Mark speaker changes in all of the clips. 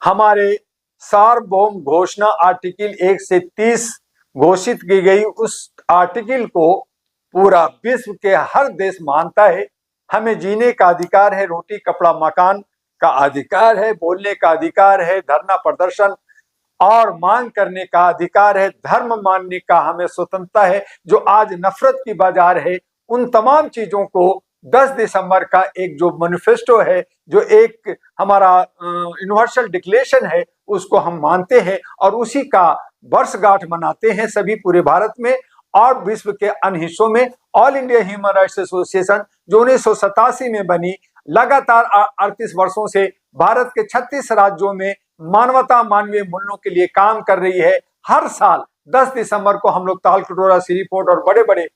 Speaker 1: हमारे सार्वभौम घोषणा आर्टिकल 1 से 30 घोषित की गई, उस आर्टिकल को पूरा विश्व के हर देश मानता है। हमें जीने का अधिकार है, रोटी कपड़ा मकान का अधिकार है, बोलने का अधिकार है, धरना प्रदर्शन और मांग करने का अधिकार है, धर्म मानने का हमें स्वतंत्रता है। जो आज नफरत की बाजार है, उन तमाम चीजों को 10 दिसंबर का एक जो मैनिफेस्टो है, जो एक हमारा यूनिवर्सल डिक्लेरेशन है, उसको हम मानते हैं और उसी का वर्षगांठ मनाते हैं सभी पूरे भारत में और विश्व के अन्य हिस्सों में। All India human rights association जो 1987 में बनी, लगातार 38 वर्षों से भारत के 36 राज्यों में मानवता मानवीय मूल्यों के लिए काम कर रही है। हर साल 10 दिसंबर को हम लोग ताल कटोरा, श्रीफोर्ट और बड़े बड़े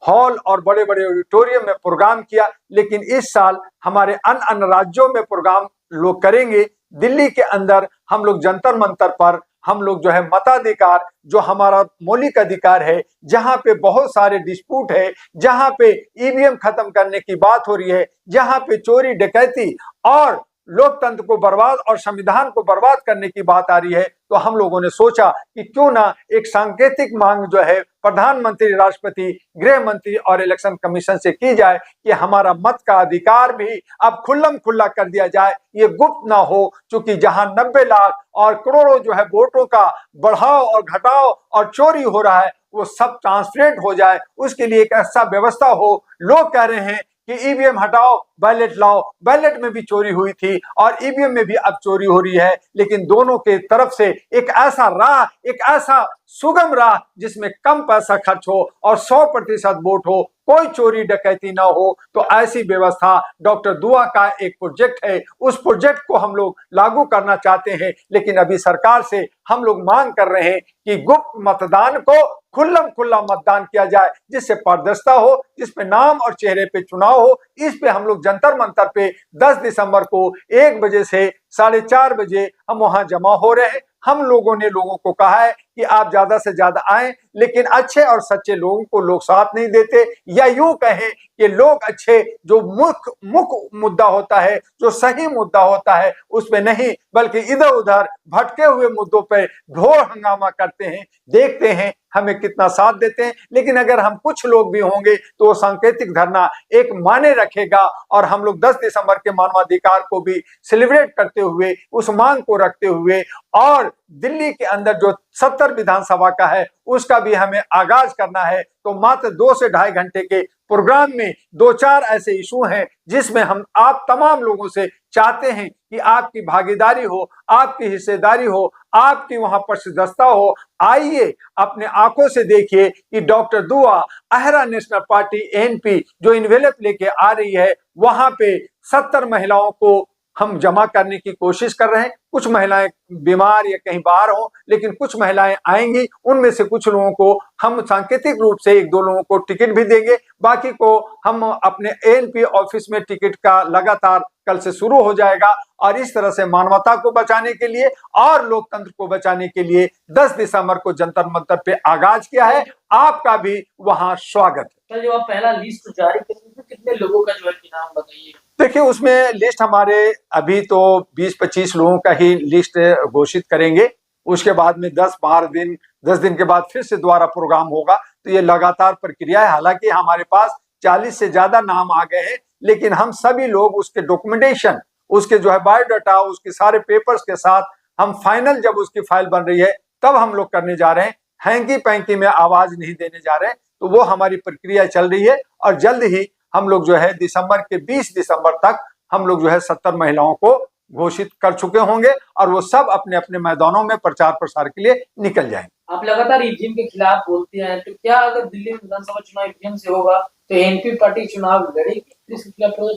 Speaker 1: हॉल और बड़े बड़े ऑडिटोरियम में प्रोग्राम किया, लेकिन इस साल हमारे अन्य अन्य राज्यों में प्रोग्राम लोग करेंगे। दिल्ली के अंदर हम लोग जंतर मंतर पर हम लोग जो है मताधिकार, जो हमारा मौलिक अधिकार है, जहां पे बहुत सारे डिस्प्यूट है, जहां पे ईवीएम खत्म करने की बात हो रही है, जहां पे चोरी डकैती और लोकतंत्र को बर्बाद और संविधान को बर्बाद करने की बात आ रही है, तो हम लोगों ने सोचा कि क्यों ना एक सांकेतिक मांग जो है प्रधानमंत्री, राष्ट्रपति, गृह मंत्री और इलेक्शन कमीशन से की जाए कि हमारा मत का अधिकार भी अब खुल्लम खुल्ला कर दिया जाए, ये गुप्त ना हो। क्योंकि जहां 90 लाख और करोड़ों जो है वोटों का बढ़ाव और घटाव और चोरी हो रहा है, वो सब ट्रांसपेरेंट हो जाए, उसके लिए एक ऐसा व्यवस्था हो। लोग कह रहे हैं कि ईवीएम हटाओ, बैलेट लाओ। बैलेट में भी चोरी हुई थी और ईवीएम में भी अब चोरी हो रही है, लेकिन दोनों के तरफ से एक ऐसा राह, एक ऐसा सुगम राह जिसमें कम पैसा खर्च हो और 100% वोट हो, कोई चोरी डकैती ना हो, तो ऐसी व्यवस्था डॉक्टर दुआ का एक प्रोजेक्ट है। उस प्रोजेक्ट को हम लोग लागू करना चाहते हैं, लेकिन अभी सरकार से हम लोग मांग कर रहे हैं कि गुप्त मतदान को खुल्लम खुल्ला मतदान किया जाए, जिससे पारदर्शिता हो, जिसपे नाम और चेहरे पे चुनाव हो। इस पे हम लोग जंतर मंतर पे 10 दिसंबर को 1 बजे से 4:30 बजे हम वहां जमा हो रहे हैं। हम लोगों ने लोगों को कहा है कि आप ज्यादा से ज्यादा आए, लेकिन अच्छे और सच्चे लोगों को लोग साथ नहीं देते, या यूं कहें कि लोग अच्छे, जो मुख्य मुद्दा होता है, जो सही मुद्दा होता है, उस पे नहीं, बल्कि इधर उधर भटके हुए मुद्दों पे घोर हंगामा करते हैं। देखते हैं हमें कितना साथ देते हैं, लेकिन अगर हम कुछ लोग भी होंगे तो वो सांकेतिक धरना एक माने रखेगा और हम लोग 10 दिसंबर के मानवाधिकार को भी सेलिब्रेट करते हुए, उस मांग को रखते हुए, और दिल्ली के अंदर जो 70 विधानसभा का है उसका भी हमें आगाज करना है। तो मात्र 2 से ढाई घंटे के प्रोग्राम में 2-4 ऐसे इशू हैं जिसमें हम आप तमाम लोगों से चाहते हैं कि आपकी भागीदारी हो, आपकी हिस्सेदारी हो, आपकी वहां पर सदस्यता हो। आइए, अपने आंखों से देखिए कि डॉक्टर दुआ अहरा नेशनल पार्टी एएनपी जो इन्वेलप लेके आ रही है, वहां पे 70 महिलाओं को हम जमा करने की कोशिश कर रहे हैं। कुछ महिलाएं बीमार या कहीं बाहर हो, लेकिन कुछ महिलाएं आएंगी। उनमें से कुछ लोगों को हम सांकेतिक रूप से 1-2 लोगों को टिकट भी देंगे, बाकी को हम अपने एएनपी ऑफिस में टिकट का लगातार कल से शुरू हो जाएगा। और इस तरह से मानवता को बचाने के लिए और लोकतंत्र को बचाने के लिए 10 दिसंबर को जंतर मंतर पे आगाज किया है। आपका भी वहां स्वागत है।
Speaker 2: जो आप पहला लिस्ट जारी करेंगे तो कितने लोगों का जो है नाम बताइए?
Speaker 1: देखिए, उसमें लिस्ट हमारे अभी तो 20-25 लोगों का ही लिस्ट घोषित करेंगे। उसके बाद में 10 दिन के बाद फिर से दोबारा प्रोग्राम होगा। तो ये लगातार प्रक्रिया है। हालांकि हमारे पास 40 से ज्यादा नाम आ गए हैं, लेकिन हम सभी लोग उसके डॉक्यूमेंटेशन, उसके जो है बायोडाटा, उसके सारे पेपर्स के साथ हम फाइनल जब उसकी फाइल बन रही है तब हम लोग करने जा रहे हैं। हैंकी पैंकी में आवाज नहीं देने जा रहे हैं। तो वो हमारी प्रक्रिया चल रही है और जल्द ही हम लोग जो है 20 दिसंबर तक हम लोग जो है 70 महिलाओं को घोषित कर चुके होंगे और वो सब अपने अपने मैदानों में प्रचार प्रसार के लिए निकल जाएंगे।
Speaker 2: आप लगातार ईवीएम के खिलाफ बोलते हैं, तो क्या अगर दिल्ली विधानसभा चुनाव ईवीएम से होगा तो एनपी पार्टी चुनाव लड़ेगी?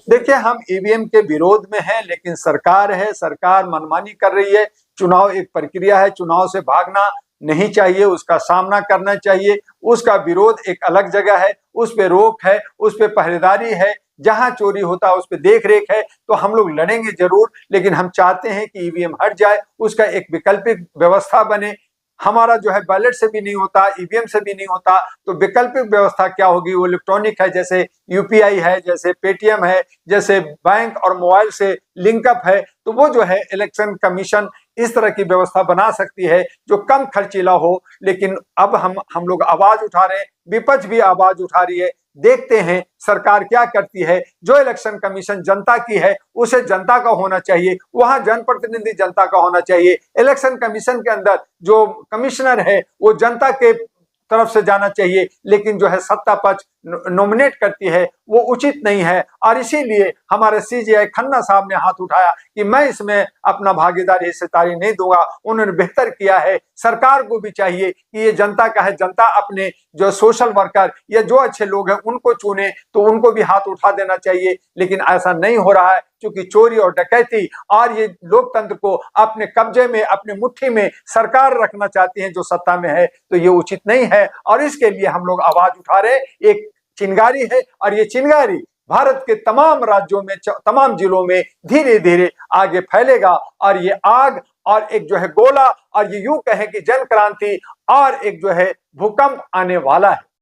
Speaker 1: देखिए, हम ईवीएम के विरोध में हैं, लेकिन सरकार है, सरकार मनमानी कर रही है। चुनाव एक प्रक्रिया है, चुनाव से भागना नहीं चाहिए, उसका सामना करना चाहिए। उसका विरोध एक अलग जगह है, उस पे रोक है, उस पे पहरेदारी है, जहां चोरी होता है उस पे देख रेख है। तो हम लोग लड़ेंगे जरूर, लेकिन हम चाहते हैं कि ईवीएम हट जाए, उसका एक वैकल्पिक व्यवस्था बने। हमारा जो है बैलेट से भी नहीं होता, ईवीएम से भी नहीं होता, तो वैकल्पिक व्यवस्था क्या होगी? वो इलेक्ट्रॉनिक है, जैसे यूपीआई है, जैसे पेटीएम है, जैसे बैंक और मोबाइल से लिंकअप है। तो वो जो है इलेक्शन कमीशन इस तरह की व्यवस्था बना सकती है जो कम खर्चीला हो। लेकिन अब हम लोग आवाज उठा रहे हैं, विपक्ष भी आवाज उठा रही है। देखते हैं सरकार क्या करती है। जो इलेक्शन कमीशन जनता की है उसे जनता का होना चाहिए, वहां जनप्रतिनिधि जनता का होना चाहिए। इलेक्शन कमीशन के अंदर जो कमिश्नर है वो जनता के तरफ से जाना चाहिए, लेकिन जो है सत्ता पक्ष नॉमिनेट करती है वो उचित नहीं है। और इसीलिए हमारे सीजेआई खन्ना साहब ने हाथ उठाया कि मैं इसमें अपना भागीदारी हिस्सेदारी नहीं दूंगा। उन्होंने बेहतर किया है। सरकार को भी चाहिए कि ये जनता का है, जनता अपने जो सोशल वर्कर या जो अच्छे लोग हैं उनको चुने, तो उनको भी हाथ उठा देना चाहिए। लेकिन ऐसा नहीं हो रहा है, क्योंकि चोरी और डकैती और ये लोकतंत्र को अपने कब्जे में, अपनी मुट्ठी में सरकार रखना चाहती है जो सत्ता में है, तो ये उचित नहीं है। और इसके लिए हम लोग आवाज उठा रहे हैं। एक चिंगारी है और ये चिंगारी भारत के तमाम राज्यों में, तमाम जिलों में धीरे धीरे आगे फैलेगा। और ये आग और एक जो है गोला, और ये यूं कहें कि जन क्रांति और एक जो है भूकंप आने वाला है।